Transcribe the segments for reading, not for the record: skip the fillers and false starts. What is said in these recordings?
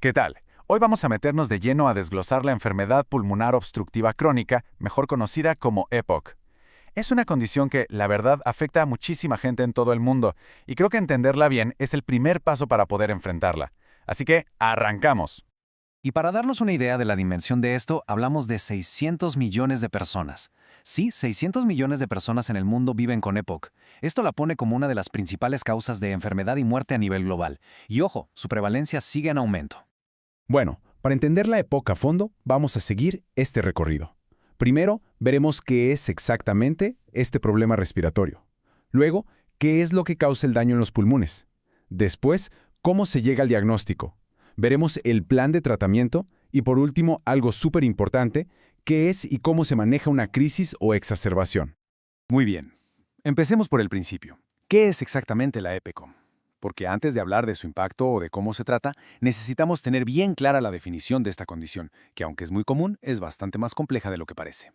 ¿Qué tal? Hoy vamos a meternos de lleno a desglosar la enfermedad pulmonar obstructiva crónica, mejor conocida como EPOC. Es una condición que, la verdad, afecta a muchísima gente en todo el mundo, y creo que entenderla bien es el primer paso para poder enfrentarla. Así que, ¡arrancamos! Y para darnos una idea de la dimensión de esto, hablamos de 600 millones de personas. Sí, 600 millones de personas en el mundo viven con EPOC. Esto la pone como una de las principales causas de enfermedad y muerte a nivel global. Y ojo, su prevalencia sigue en aumento. Bueno, para entender la EPOC a fondo, vamos a seguir este recorrido. Primero, veremos qué es exactamente este problema respiratorio. Luego, qué es lo que causa el daño en los pulmones. Después, cómo se llega al diagnóstico. Veremos el plan de tratamiento y, por último, algo súper importante, qué es y cómo se maneja una crisis o exacerbación. Muy bien. Empecemos por el principio. ¿Qué es exactamente la EPOC? Porque antes de hablar de su impacto o de cómo se trata, necesitamos tener bien clara la definición de esta condición, que aunque es muy común, es bastante más compleja de lo que parece.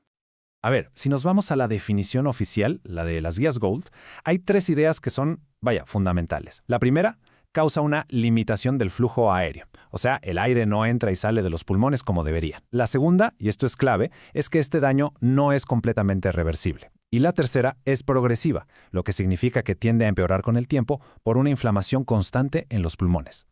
A ver, si nos vamos a la definición oficial, la de las guías Gold, hay tres ideas que son, fundamentales. La primera, causa una limitación del flujo aéreo, o sea, el aire no entra y sale de los pulmones como debería. La segunda, y esto es clave, es que este daño no es completamente reversible. Y la tercera es progresiva, lo que significa que tiende a empeorar con el tiempo por una inflamación constante en los pulmones.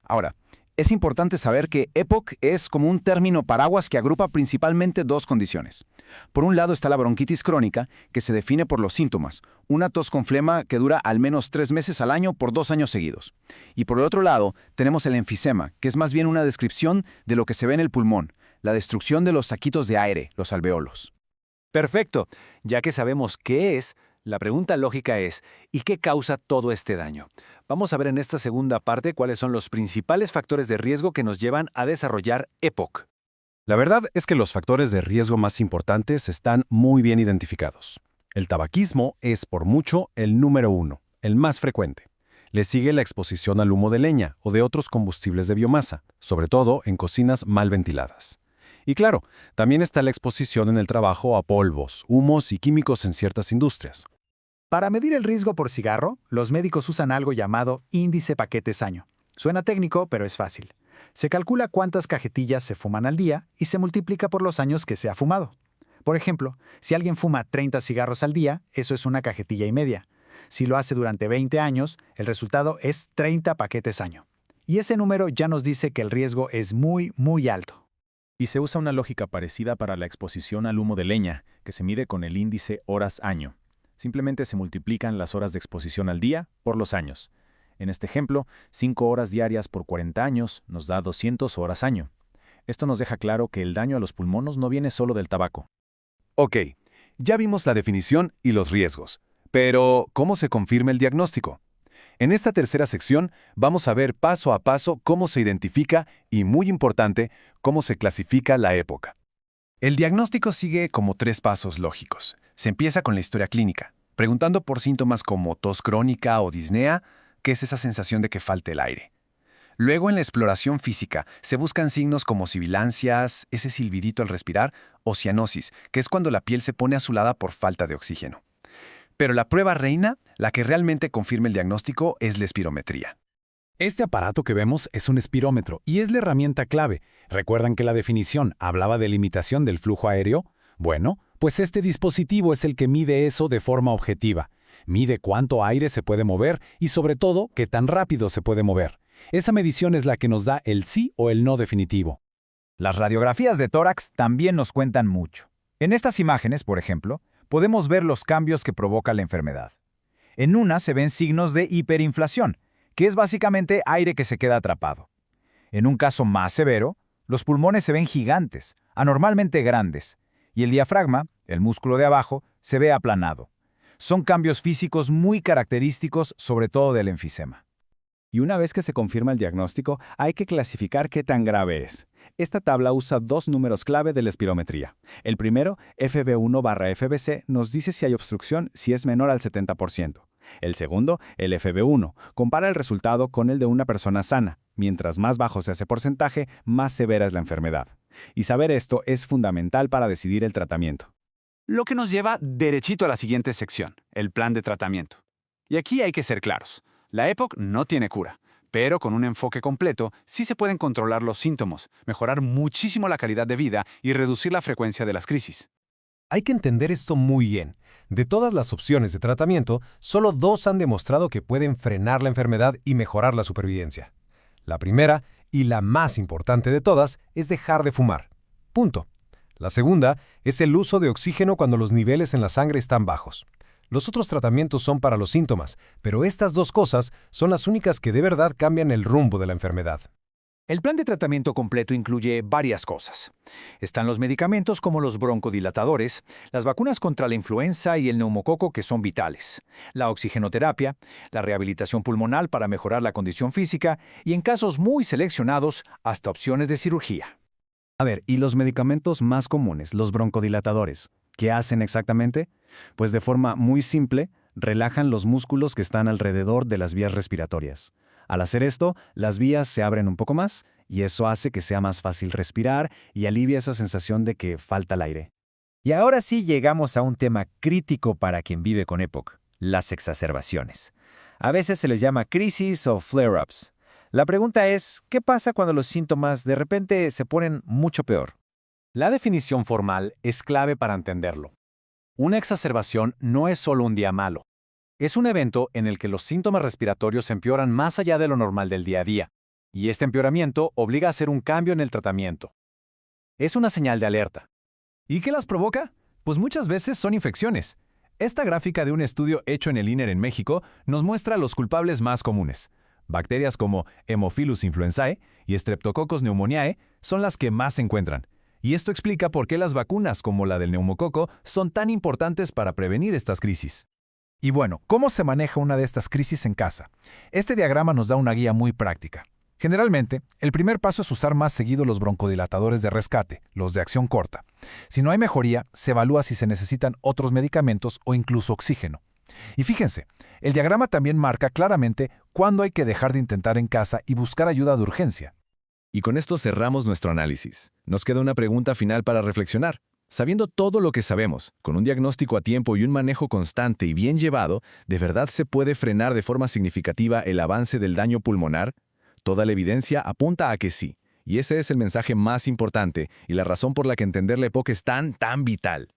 Ahora, es importante saber que EPOC es como un término paraguas que agrupa principalmente dos condiciones. Por un lado está la bronquitis crónica, que se define por los síntomas, una tos con flema que dura al menos 3 meses al año por 2 años seguidos. Y por el otro lado tenemos el enfisema, que es más bien una descripción de lo que se ve en el pulmón, la destrucción de los saquitos de aire, los alveolos. Perfecto. Ya que sabemos qué es, la pregunta lógica es, ¿y qué causa todo este daño? Vamos a ver en esta segunda parte cuáles son los principales factores de riesgo que nos llevan a desarrollar EPOC. La verdad es que los factores de riesgo más importantes están muy bien identificados. El tabaquismo es, por mucho, el número 1, el más frecuente. Le sigue la exposición al humo de leña o de otros combustibles de biomasa, sobre todo en cocinas mal ventiladas. Y claro, también está la exposición en el trabajo a polvos, humos y químicos en ciertas industrias. Para medir el riesgo por cigarro, los médicos usan algo llamado índice paquetes-año. Suena técnico, pero es fácil. Se calcula cuántas cajetillas se fuman al día y se multiplica por los años que se ha fumado. Por ejemplo, si alguien fuma 30 cigarros al día, eso es una cajetilla y media. Si lo hace durante 20 años, el resultado es 30 paquetes año. Y ese número ya nos dice que el riesgo es muy, muy alto. Y se usa una lógica parecida para la exposición al humo de leña, que se mide con el índice horas-año. Simplemente se multiplican las horas de exposición al día por los años. En este ejemplo, 5 horas diarias por 40 años nos da 200 horas año. Esto nos deja claro que el daño a los pulmones no viene solo del tabaco. Ok, ya vimos la definición y los riesgos. Pero, ¿cómo se confirma el diagnóstico? En esta tercera sección vamos a ver paso a paso cómo se identifica y, muy importante, cómo se clasifica la EPOC. El diagnóstico sigue como 3 pasos lógicos. Se empieza con la historia clínica, preguntando por síntomas como tos crónica o disnea, que es esa sensación de que falte el aire. Luego, en la exploración física, se buscan signos como sibilancias, ese silbidito al respirar, o cianosis, que es cuando la piel se pone azulada por falta de oxígeno. Pero la prueba reina, la que realmente confirma el diagnóstico, es la espirometría. Este aparato que vemos es un espirómetro y es la herramienta clave. ¿Recuerdan que la definición hablaba de limitación del flujo aéreo? Bueno, pues este dispositivo es el que mide eso de forma objetiva. Mide cuánto aire se puede mover y, sobre todo, qué tan rápido se puede mover. Esa medición es la que nos da el sí o el no definitivo. Las radiografías de tórax también nos cuentan mucho. En estas imágenes, por ejemplo, podemos ver los cambios que provoca la enfermedad. En una se ven signos de hiperinflación, que es básicamente aire que se queda atrapado. En un caso más severo, los pulmones se ven gigantes, anormalmente grandes, y el diafragma, el músculo de abajo, se ve aplanado. Son cambios físicos muy característicos, sobre todo del enfisema. Y una vez que se confirma el diagnóstico, hay que clasificar qué tan grave es. Esta tabla usa 2 números clave de la espirometría. El primero, FB1/FBC, nos dice si hay obstrucción si es menor al 70%. El segundo, el FB1, compara el resultado con el de una persona sana. Mientras más bajo sea ese porcentaje, más severa es la enfermedad. Y saber esto es fundamental para decidir el tratamiento. Lo que nos lleva derechito a la siguiente sección, el plan de tratamiento. Y aquí hay que ser claros. La EPOC no tiene cura, Pero con un enfoque completo, sí se pueden controlar los síntomas, mejorar muchísimo la calidad de vida y reducir la frecuencia de las crisis. Hay que entender esto muy bien. De todas las opciones de tratamiento, solo 2 han demostrado que pueden frenar la enfermedad y mejorar la supervivencia. La primera, y la más importante de todas, es dejar de fumar. Punto. La segunda es el uso de oxígeno cuando los niveles en la sangre están bajos. Los otros tratamientos son para los síntomas, pero estas 2 cosas son las únicas que de verdad cambian el rumbo de la enfermedad. El plan de tratamiento completo incluye varias cosas. Están los medicamentos como los broncodilatadores, las vacunas contra la influenza y el neumococo que son vitales, la oxigenoterapia, la rehabilitación pulmonar para mejorar la condición física y en casos muy seleccionados, hasta opciones de cirugía. A ver, ¿y los medicamentos más comunes, los broncodilatadores? ¿Qué hacen exactamente? Pues de forma muy simple, relajan los músculos que están alrededor de las vías respiratorias. Al hacer esto, las vías se abren un poco más y eso hace que sea más fácil respirar y alivia esa sensación de que falta el aire. Y ahora sí llegamos a un tema crítico para quien vive con EPOC, las exacerbaciones. A veces se les llama crisis o flare-ups. La pregunta es, ¿qué pasa cuando los síntomas de repente se ponen mucho peor? La definición formal es clave para entenderlo. Una exacerbación no es solo un día malo. Es un evento en el que los síntomas respiratorios empeoran más allá de lo normal del día a día, y este empeoramiento obliga a hacer un cambio en el tratamiento. Es una señal de alerta. ¿Y qué las provoca? Pues muchas veces son infecciones. Esta gráfica de un estudio hecho en el INER en México nos muestra los culpables más comunes. Bacterias como Haemophilus influenzae y Streptococcus pneumoniae son las que más se encuentran. Y esto explica por qué las vacunas como la del neumococo son tan importantes para prevenir estas crisis. Y bueno, ¿cómo se maneja una de estas crisis en casa? Este diagrama nos da una guía muy práctica. Generalmente, el primer paso es usar más seguido los broncodilatadores de rescate, los de acción corta. Si no hay mejoría, se evalúa si se necesitan otros medicamentos o incluso oxígeno. Y fíjense, el diagrama también marca claramente cuándo hay que dejar de intentar en casa y buscar ayuda de urgencia. Y con esto cerramos nuestro análisis. Nos queda una pregunta final para reflexionar. Sabiendo todo lo que sabemos, con un diagnóstico a tiempo y un manejo constante y bien llevado, ¿de verdad se puede frenar de forma significativa el avance del daño pulmonar? Toda la evidencia apunta a que sí. Y ese es el mensaje más importante y la razón por la que entender la EPOC es tan vital.